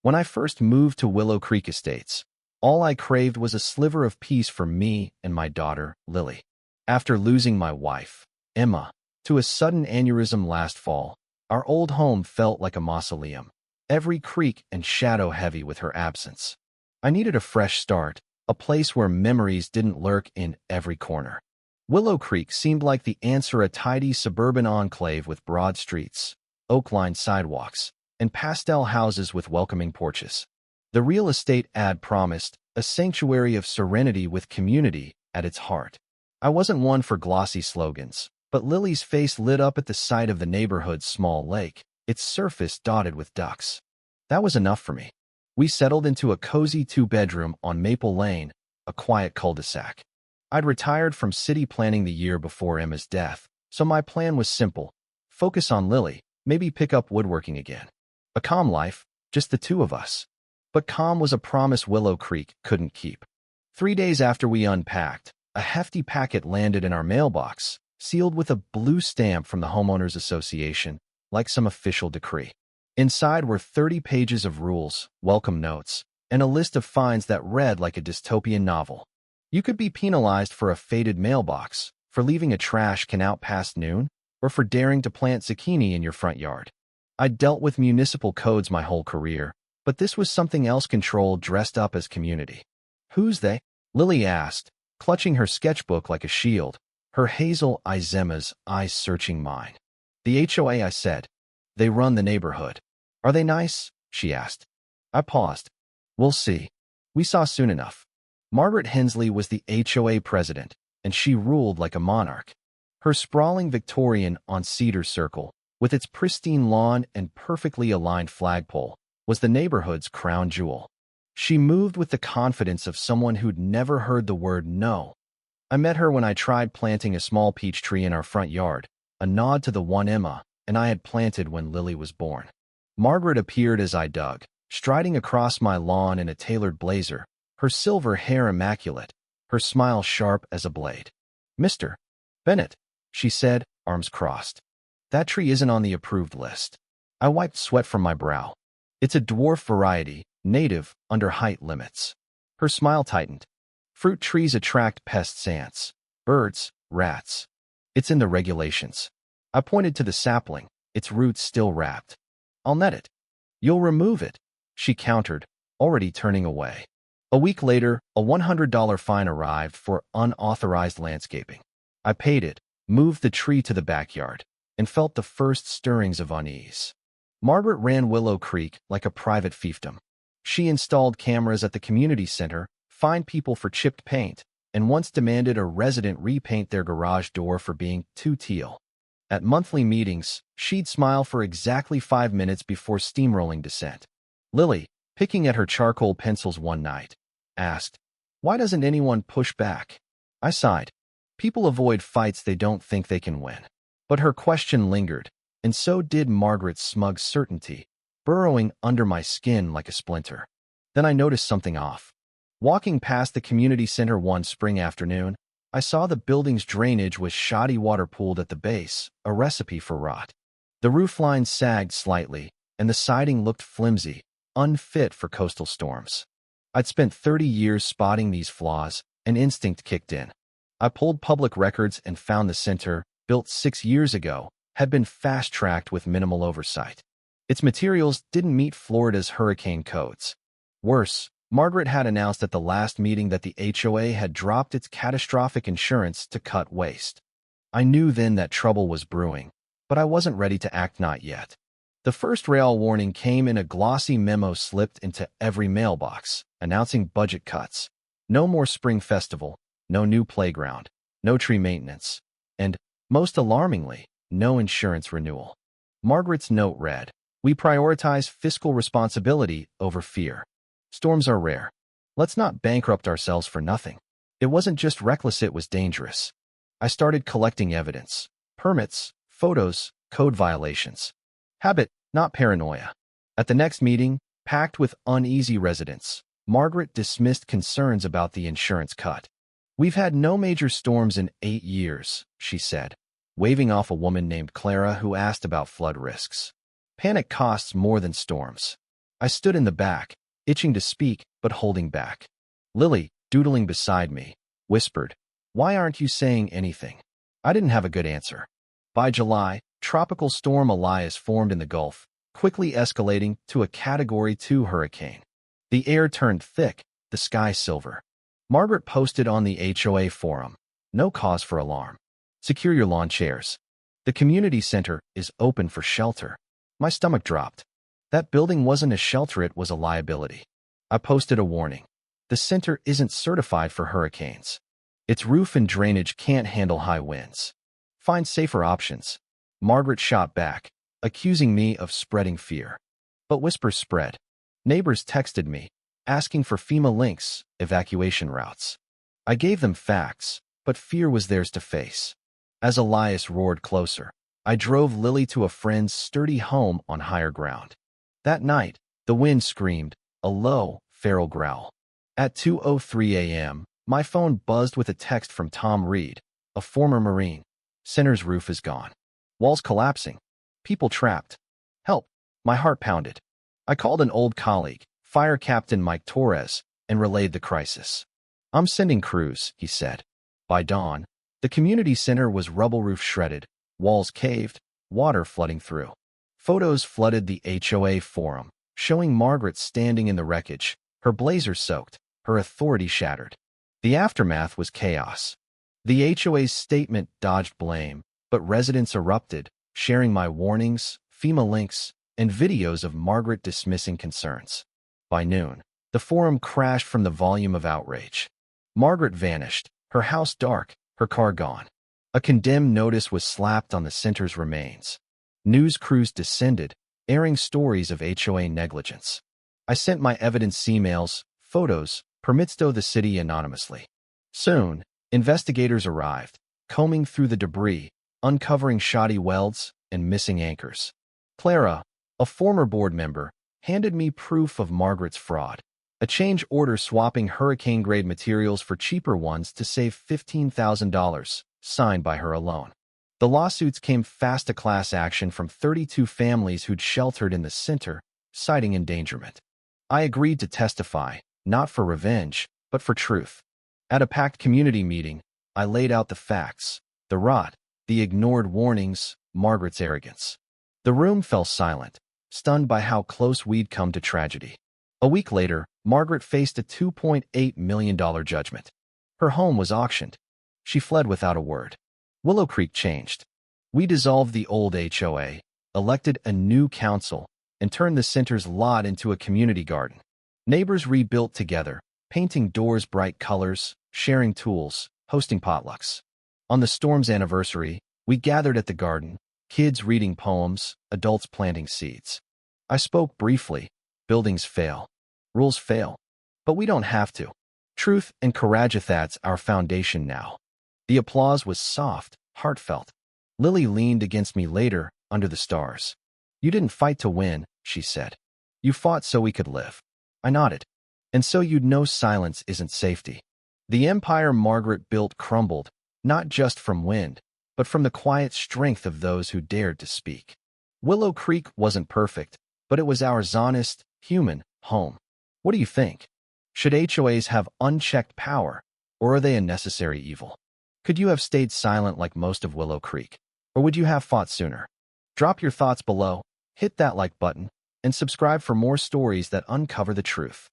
When I first moved to Willow Creek Estates, all I craved was a sliver of peace for me and my daughter, Lily. After losing my wife, Emma, to a sudden aneurysm last fall, our old home felt like a mausoleum, every creak and shadow heavy with her absence. I needed a fresh start, a place where memories didn't lurk in every corner. Willow Creek seemed like the answer, a tidy suburban enclave with broad streets, oak-lined sidewalks, and pastel houses with welcoming porches. The real estate ad promised a sanctuary of serenity with community at its heart. I wasn't one for glossy slogans, but Lily's face lit up at the sight of the neighborhood's small lake, its surface dotted with ducks. That was enough for me. We settled into a cozy two-bedroom on Maple Lane, a quiet cul-de-sac. I'd retired from city planning the year before Emma's death, so my plan was simple: focus on Lily, maybe pick up woodworking again. A calm life, just the two of us. But calm was a promise Willow Creek couldn't keep. 3 days after we unpacked, a hefty packet landed in our mailbox, sealed with a blue stamp from the Homeowners Association, like some official decree. Inside were 30 pages of rules, welcome notes, and a list of fines that read like a dystopian novel. You could be penalized for a faded mailbox, for leaving a trash can out past noon, or for daring to plant zucchini in your front yard. I'd dealt with municipal codes my whole career, but this was something else, control dressed up as community. Who's they? Lily asked, clutching her sketchbook like a shield, her hazel eyes Emma's eyes searching mine. The HOA, I said. They run the neighborhood. Are they nice? She asked. I paused. We'll see. We saw soon enough. Margaret Hensley was the HOA president, and she ruled like a monarch. Her sprawling Victorian on Cedar Circle, with its pristine lawn and perfectly aligned flagpole, was the neighborhood's crown jewel. She moved with the confidence of someone who'd never heard the word no. I met her when I tried planting a small peach tree in our front yard, a nod to the one Emma and I had planted when Lily was born. Margaret appeared as I dug, striding across my lawn in a tailored blazer, her silver hair immaculate, her smile sharp as a blade. Mr. Bennett, she said, arms crossed. That tree isn't on the approved list. I wiped sweat from my brow. It's a dwarf variety, native, under height limits. Her smile tightened. Fruit trees attract pests, ants, birds, rats. It's in the regulations. I pointed to the sapling, its roots still wrapped. I'll net it. You'll remove it, she countered, already turning away. A week later, a $100 fine arrived for unauthorized landscaping. I paid it, moved the tree to the backyard, and felt the first stirrings of unease. Margaret ran Willow Creek like a private fiefdom. She installed cameras at the community center, fined people for chipped paint, and once demanded a resident repaint their garage door for being too teal. At monthly meetings, she'd smile for exactly 5 minutes before steamrolling dissent. Lily, picking at her charcoal pencils one night, asked, "Why doesn't anyone push back?" I sighed. People avoid fights they don't think they can win. But her question lingered, and so did Margaret's smug certainty, burrowing under my skin like a splinter. Then I noticed something off. Walking past the community center one spring afternoon, I saw the building's drainage was shoddy water pooled at the base, a recipe for rot. The roofline sagged slightly, and the siding looked flimsy, unfit for coastal storms. I'd spent 30 years spotting these flaws, and instinct kicked in. I pulled public records and found the center, built 6 years ago, had been fast-tracked with minimal oversight. Its materials didn't meet Florida's hurricane codes. Worse, Margaret had announced at the last meeting that the HOA had dropped its catastrophic insurance to cut waste. I knew then that trouble was brewing, but I wasn't ready to act, not yet. The first rail warning came in a glossy memo slipped into every mailbox, announcing budget cuts. No more spring festival, no new playground, no tree maintenance, and, most alarmingly, no insurance renewal. Margaret's note read, "We prioritize fiscal responsibility over fear. Storms are rare. Let's not bankrupt ourselves for nothing." It wasn't just reckless, it was dangerous. I started collecting evidence, permits, photos, code violations. Habit, not paranoia. At the next meeting, packed with uneasy residents, Margaret dismissed concerns about the insurance cut. "We've had no major storms in 8 years, she said, waving off a woman named Clara who asked about flood risks. "Panic costs more than storms." I stood in the back, itching to speak, but holding back. Lily, doodling beside me, whispered, "Why aren't you saying anything?" I didn't have a good answer. By July, Tropical Storm Elias formed in the Gulf, quickly escalating to a Category 2 hurricane. The air turned thick, the sky silver. Margaret posted on the HOA forum, "No cause for alarm. Secure your lawn chairs. The community center is open for shelter." My stomach dropped. That building wasn't a shelter, it was a liability. I posted a warning. The center isn't certified for hurricanes. Its roof and drainage can't handle high winds. Find safer options. Margaret shot back, accusing me of spreading fear. But whispers spread. Neighbors texted me, asking for FEMA links, evacuation routes. I gave them facts, but fear was theirs to face. As Elias roared closer, I drove Lily to a friend's sturdy home on higher ground. That night, the wind screamed, a low, feral growl. At 2:03 a.m., my phone buzzed with a text from Tom Reed, a former Marine. "Center's roof is gone. Walls collapsing. People trapped. Help." My heart pounded. I called an old colleague, Fire Captain Mike Torres, and relayed the crisis. "I'm sending crews," he said. By dawn, the community center was rubble roof shredded, walls caved, water flooding through. Photos flooded the HOA forum, showing Margaret standing in the wreckage, her blazer soaked, her authority shattered. The aftermath was chaos. The HOA's statement dodged blame, but residents erupted, sharing my warnings, FEMA links, and videos of Margaret dismissing concerns. By noon, the forum crashed from the volume of outrage. Margaret vanished, her house dark, her car gone. A condemned notice was slapped on the center's remains. News crews descended, airing stories of HOA negligence. I sent my evidence emails, photos, permits to the city anonymously. Soon, investigators arrived, combing through the debris, uncovering shoddy welds and missing anchors. Clara, a former board member, handed me proof of Margaret's fraud. A change order swapping hurricane-grade materials for cheaper ones to save $15,000, signed by her alone. The lawsuits came fast to class action from 32 families who'd sheltered in the center, citing endangerment. I agreed to testify, not for revenge, but for truth. At a packed community meeting, I laid out the facts, the rot, the ignored warnings, Margaret's arrogance. The room fell silent, stunned by how close we'd come to tragedy. A week later, Margaret faced a $2.8 million judgment. Her home was auctioned. She fled without a word. Willow Creek changed. We dissolved the old HOA, elected a new council, and turned the center's lot into a community garden. Neighbors rebuilt together, painting doors bright colors, sharing tools, hosting potlucks. On the storm's anniversary, we gathered at the garden, kids reading poems, adults planting seeds. I spoke briefly. Buildings fail. Rules fail. But we don't have to. Truth and courage, that's our foundation now. The applause was soft, heartfelt. Lily leaned against me later, under the stars. "You didn't fight to win," she said. "You fought so we could live." I nodded. "And so you'd know silence isn't safety." The empire Margaret built crumbled, not just from wind, but from the quiet strength of those who dared to speak. Willow Creek wasn't perfect, but it was our honest, human home. What do you think? Should HOAs have unchecked power, or are they a necessary evil? Could you have stayed silent like most of Willow Creek, or would you have fought sooner? Drop your thoughts below, hit that like button, and subscribe for more stories that uncover the truth.